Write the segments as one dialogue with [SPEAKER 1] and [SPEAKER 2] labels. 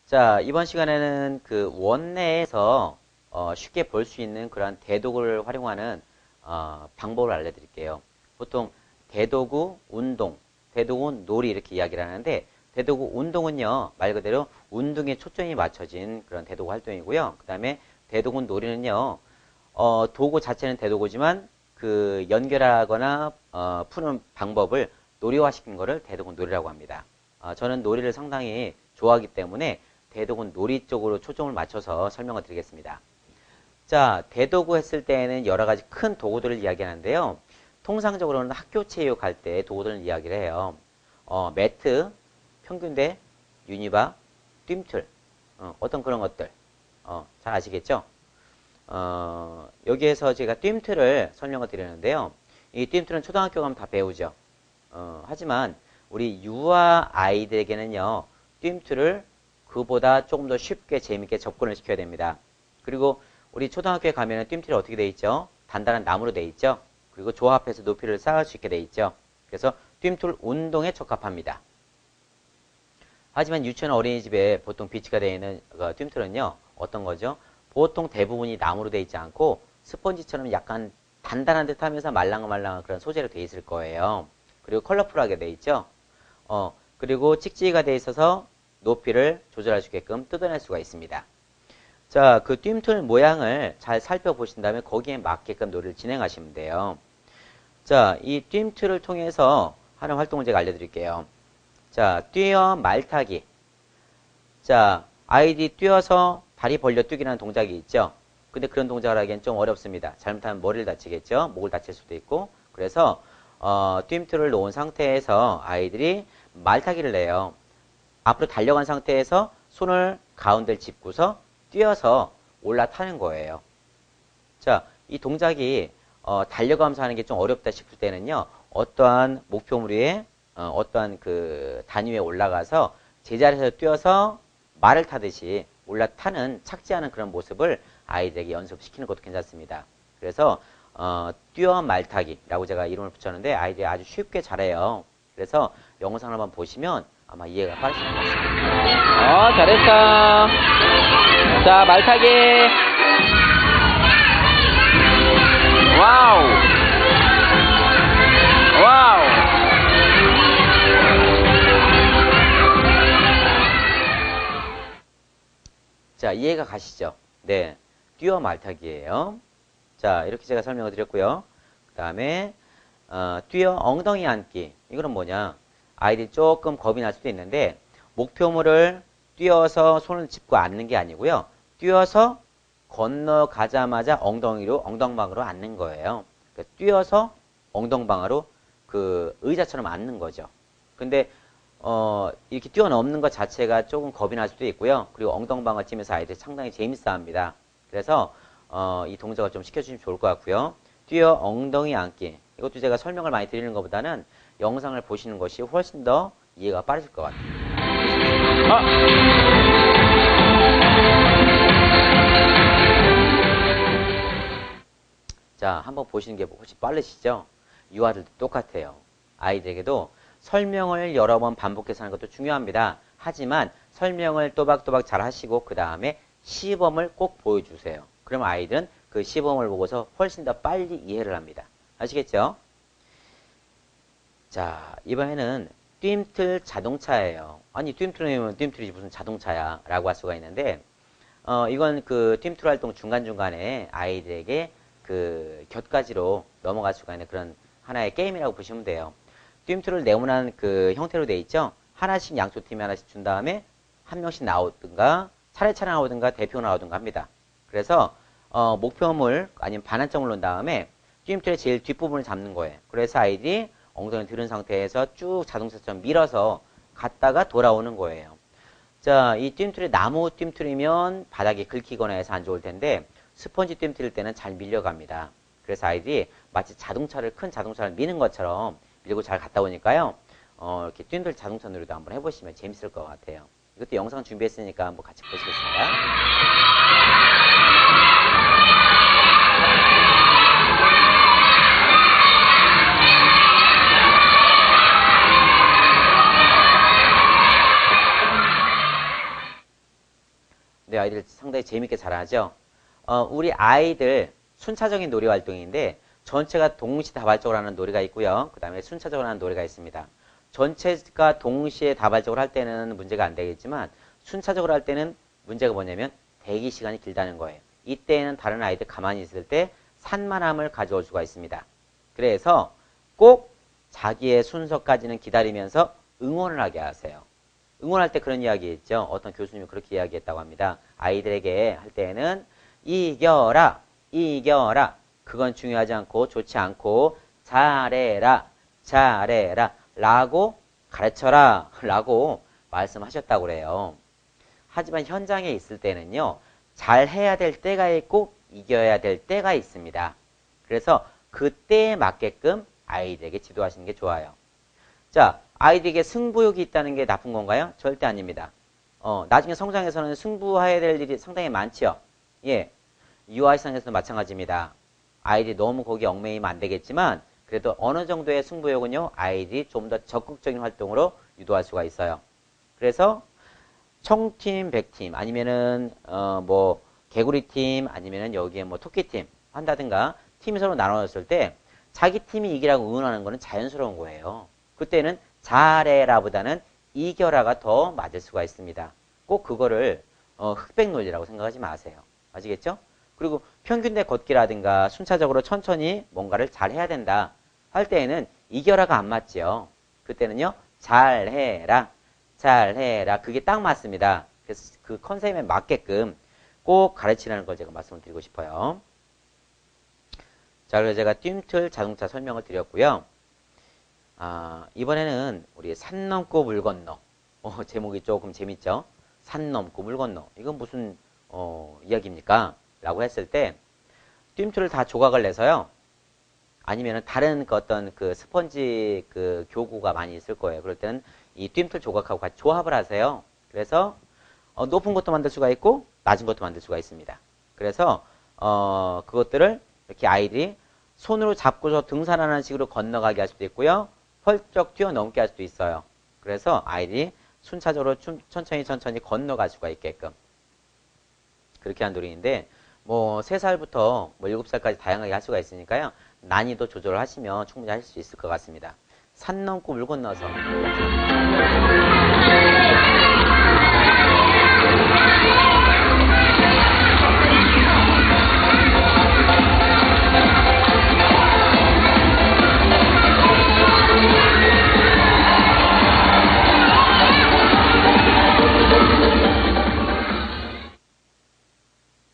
[SPEAKER 1] 자, 이번 시간에는 그 원내에서 쉽게 볼 수 있는 그런 대도구를 활용하는 방법을 알려드릴게요. 보통 대도구 운동, 대도구 놀이 이렇게 이야기를 하는데 대도구 운동은요, 말 그대로 운동에 초점이 맞춰진 그런 대도구 활동이고요. 그 다음에 대도구 놀이는요, 도구 자체는 대도구지만 그 연결하거나 푸는 방법을 놀이화시킨 거를 대도구 놀이라고 합니다. 저는 놀이를 상당히 좋아하기 때문에 대도구 놀이 쪽으로 초점을 맞춰서 설명을 드리겠습니다. 자, 대도구 했을 때에는 여러 가지 큰 도구들을 이야기하는데요. 통상적으로는 학교 체육 할 때 도구들을 이야기를 해요. 매트, 평균대, 유니바, 뜀틀, 어떤 그런 것들. 잘 아시겠죠? 여기에서 제가 뜀틀을 설명을 드리는데요. 이 뜀틀은 초등학교 가면 다 배우죠. 하지만 우리 유아 아이들에게는요, 뜀틀을 그보다 조금 더 쉽게 재밌게 접근을 시켜야 됩니다. 그리고 우리 초등학교에 가면 뜀틀이 어떻게 돼 있죠? 단단한 나무로 돼 있죠? 그리고 조합해서 높이를 쌓을 수 있게 돼 있죠? 그래서 뜀틀 운동에 적합합니다. 하지만 유치원 어린이집에 보통 비치가 되어 있는 뜀틀은요, 어떤 거죠? 보통 대부분이 나무로 되어 있지 않고 스펀지처럼 약간 단단한 듯 하면서 말랑말랑한 그런 소재로 되어 있을 거예요. 그리고 컬러풀하게 되어 있죠? 그리고 찍찍이가 되어 있어서 높이를 조절할 수 있게끔 뜯어낼 수가 있습니다. 자, 그 뜀틀 모양을 잘 살펴보신 다음에 거기에 맞게끔 놀이를 진행하시면 돼요. 자, 이 뜀틀을 통해서 하는 활동을 제가 알려드릴게요. 자, 뛰어 말타기. 자, 아이들이 뛰어서 다리 벌려 뛰기라는 동작이 있죠. 근데 그런 동작을 하기엔 좀 어렵습니다. 잘못하면 머리를 다치겠죠. 목을 다칠 수도 있고. 그래서 뜀틀을 놓은 상태에서 아이들이 말타기를 해요. 앞으로 달려간 상태에서 손을 가운데를 짚고서 뛰어서 올라타는 거예요. 자, 이 동작이 달려가면서 하는 게 좀 어렵다 싶을 때는요, 어떠한 목표물 위에 어떠한 그 단위 위에 올라가서 제자리에서 뛰어서 말을 타듯이 올라타는 착지하는 그런 모습을 아이들에게 연습시키는 것도 괜찮습니다. 그래서 뛰어 말타기라고 제가 이름을 붙였는데 아이들이 아주 쉽게 잘해요. 그래서 영상을 한번 보시면 아마 이해가 빠르실 것 같습니다. 잘했어. 자, 말타기. 와우. 와우. 자, 이해가 가시죠? 네. 뛰어 말타기예요. 자, 이렇게 제가 설명을 드렸고요. 그 다음에 뛰어 엉덩이 앉기. 이거는 뭐냐? 아이들이 조금 겁이 날 수도 있는데 목표물을 뛰어서 손을 짚고 앉는 게 아니고요. 뛰어서 건너가자마자 엉덩방으로 앉는 거예요. 그러니까 뛰어서 엉덩방으로 그 의자처럼 앉는 거죠. 근데 이렇게 뛰어넘는 것 자체가 조금 겁이 날 수도 있고요. 그리고 엉덩방을 찌면서 아이들이 상당히 재밌어 합니다. 그래서 이 동작을 좀 시켜주시면 좋을 것 같고요. 뛰어 엉덩이 앉기. 이것도 제가 설명을 많이 드리는 것보다는 영상을 보시는 것이 훨씬 더 이해가 빠르실 것 같아요. 자, 한번 보시는 게 훨씬 빠르시죠? 유아들도 똑같아요. 아이들에게도 설명을 여러 번 반복해서 하는 것도 중요합니다. 하지만 설명을 또박또박 잘 하시고 그 다음에 시범을 꼭 보여주세요. 그럼 아이들은 그 시범을 보고서 훨씬 더 빨리 이해를 합니다. 아시겠죠? 자, 이번에는 뜀틀 자동차예요. 아니, 뜀틀이면 뜀틀이지 무슨 자동차야 라고 할 수가 있는데 이건 그 뜀틀 활동 중간중간에 아이들에게 그 곁가지로 넘어갈 수가 있는 그런 하나의 게임이라고 보시면 돼요. 뜀틀을 네모난 그 형태로 되어 있죠. 하나씩 양쪽 팀에 하나씩 준 다음에 한 명씩 나오든가 차례차례 나오든가 대표 나오든가 합니다. 그래서 목표물 아니면 반환점을 놓은 다음에 뜀틀의 제일 뒷부분을 잡는 거예요. 그래서 아이들이 엉덩이를 들은 상태에서 쭉 자동차처럼 밀어서 갔다가 돌아오는 거예요. 자, 이 뜀틀이 나무 뜀틀이면 바닥에 긁히거나 해서 안 좋을 텐데 스펀지 뜀틀일 때는 잘 밀려갑니다. 그래서 아이들이 마치 큰 자동차를 미는 것처럼 밀고 잘 갔다 오니까요. 이렇게 뜀틀 자동차 놀이도 한번 해보시면 재밌을 것 같아요. 이것도 영상 준비했으니까 한번 같이 보시겠습니다. 우리 아이들 상당히 재밌게 잘하죠. 우리 아이들 순차적인 놀이 활동인데 전체가 동시다발적으로 하는 놀이가 있고요. 그 다음에 순차적으로 하는 놀이가 있습니다. 전체가 동시에 다발적으로 할 때는 문제가 안 되겠지만 순차적으로 할 때는 문제가 뭐냐면 대기 시간이 길다는 거예요. 이때는 다른 아이들 가만히 있을 때 산만함을 가져올 수가 있습니다. 그래서 꼭 자기의 순서까지는 기다리면서 응원을 하게 하세요. 응원할 때 그런 이야기 했죠. 어떤 교수님이 그렇게 이야기했다고 합니다. 아이들에게 할 때는 이겨라, 이겨라. 그건 중요하지 않고 좋지 않고 잘해라, 잘해라 라고 가르쳐라 라고 말씀하셨다고 그래요. 하지만 현장에 있을 때는요. 잘해야 될 때가 있고 이겨야 될 때가 있습니다. 그래서 그때에 맞게끔 아이들에게 지도하시는 게 좋아요. 자, 아이들에게 승부욕이 있다는 게 나쁜 건가요? 절대 아닙니다. 나중에 성장해서는 승부해야 될 일이 상당히 많지요. 예, 유아시장에서도 마찬가지입니다. 아이들이 너무 거기 얽매이면 안 되겠지만 그래도 어느 정도의 승부욕은요. 아이들이 좀 더 적극적인 활동으로 유도할 수가 있어요. 그래서 청팀, 백팀 아니면은 뭐 개구리팀 아니면은 여기에 뭐 토끼팀 한다든가 팀이 서로 나눠졌을 때 자기 팀이 이기라고 응원하는 거는 자연스러운 거예요. 그때는 잘해라 보다는 이겨라가 더 맞을 수가 있습니다. 꼭 그거를 흑백 논리라고 생각하지 마세요. 아시겠죠? 그리고 평균대 걷기라든가 순차적으로 천천히 뭔가를 잘 해야 된다 할 때에는 이겨라가 안 맞지요. 그때는요. 잘해라, 잘해라. 그게 딱 맞습니다. 그래서 그 컨셉에 맞게끔 꼭 가르치라는 걸 제가 말씀을 드리고 싶어요. 자, 그래서 제가 뜀틀 자동차 설명을 드렸고요. 이번에는 우리 산 넘고 물 건너. 제목이 조금 재밌죠? 산 넘고 물 건너. 이건 무슨 이야기입니까? 라고 했을 때 뜀틀을 다 조각을 내서요. 아니면은 다른 어떤 그 스펀지 그 교구가 많이 있을 거예요. 그럴 때는 이 뜀틀 조각하고 같이 조합을 하세요. 그래서 높은 것도 만들 수가 있고 낮은 것도 만들 수가 있습니다. 그래서 그것들을 이렇게 아이들이 손으로 잡고서 등산하는 식으로 건너가게 할 수도 있고요. 펄쩍 뛰어넘게 할 수도 있어요. 그래서 아이들이 순차적으로 천천히 건너갈 수가 있게끔 그렇게 한 놀이인데 뭐 3살부터 뭐 7살까지 다양하게 할 수가 있으니까요. 난이도 조절을 하시면 충분히 하실 수 있을 것 같습니다. 산 넘고 물 건너서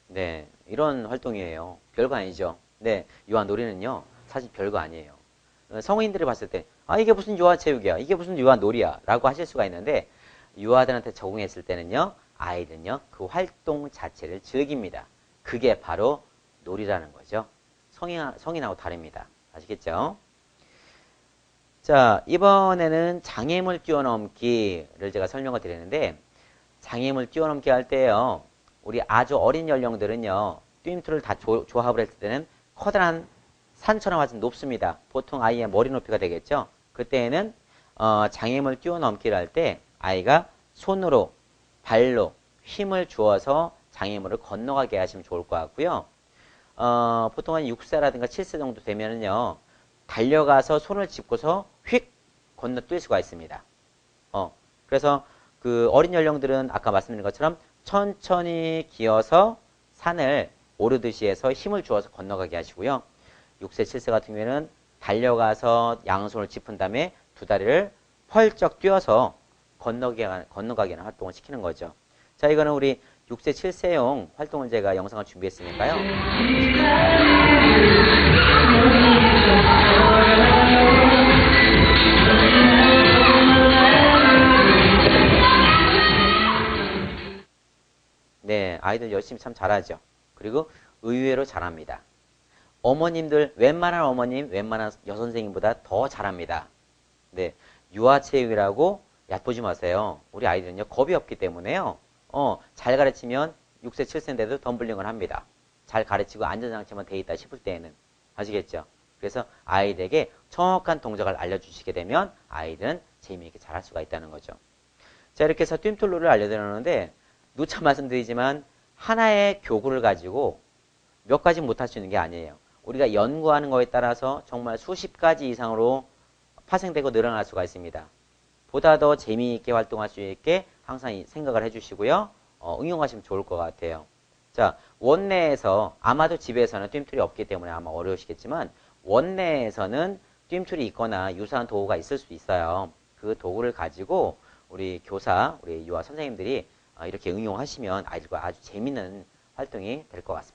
[SPEAKER 1] 네, 이런 활동이에요. 별거 아니죠. 네, 유아놀이는요, 사실 별거 아니에요. 성인들이 봤을 때, 이게 무슨 유아체육이야, 이게 무슨 유아놀이야, 라고 하실 수가 있는데, 유아들한테 적응했을 때는요, 아이들은요, 그 활동 자체를 즐깁니다. 그게 바로 놀이라는 거죠. 성인하고 다릅니다. 아시겠죠? 자, 이번에는 장애물 뛰어넘기를 제가 설명을 드리는데, 장애물 뛰어넘기 할 때요, 우리 아주 어린 연령들은요, 뜀틀을 다 조합을 했을 때는 커다란 산처럼 아주 높습니다. 보통 아이의 머리 높이가 되겠죠. 그때에는 장애물 뛰어넘기를 할 때 아이가 손으로 발로 힘을 주어서 장애물을 건너가게 하시면 좋을 것 같고요. 보통 한 6세라든가 7세 정도 되면은요, 달려가서 손을 짚고서 휙 건너뛸 수가 있습니다. 그래서 그 어린 연령들은 아까 말씀드린 것처럼 천천히 기어서 산을 오르듯이 해서 힘을 주어서 건너가게 하시고요. 6세, 7세 같은 경우에는 달려가서 양손을 짚은 다음에 두 다리를 펄쩍 뛰어서 건너가게 하는 활동을 시키는 거죠. 자, 이거는 우리 6세, 7세용 활동을 제가 영상을 준비했으니까요. 네, 아이들 열심히 참 잘하죠. 그리고 의외로 잘합니다. 어머님들, 웬만한 어머님, 웬만한 여선생님보다 더 잘합니다. 네, 유아체육이라고 얕보지 마세요. 우리 아이들은요, 겁이 없기 때문에요. 잘 가르치면 6세, 7세인데도 덤블링을 합니다. 잘 가르치고 안전장치만 돼 있다 싶을 때에는. 아시겠죠? 그래서 아이들에게 정확한 동작을 알려주시게 되면 아이들은 재미있게 잘할 수가 있다는 거죠. 자, 이렇게 해서 뜀틀놀이를 알려드렸는데 누차 말씀드리지만 하나의 교구를 가지고 몇 가지 못할 수 있는 게 아니에요. 우리가 연구하는 거에 따라서 정말 수십 가지 이상으로 파생되고 늘어날 수가 있습니다. 보다 더 재미있게 활동할 수 있게 항상 생각을 해주시고요. 응용하시면 좋을 것 같아요. 자, 원내에서 아마도 집에서는 뜀툴이 없기 때문에 아마 어려우시겠지만 원내에서는 뜀툴이 있거나 유사한 도구가 있을 수 있어요. 그 도구를 가지고 우리 교사, 우리 유아 선생님들이 이렇게 응용하시면 아이들과 아주 재밌는 활동이 될 것 같습니다.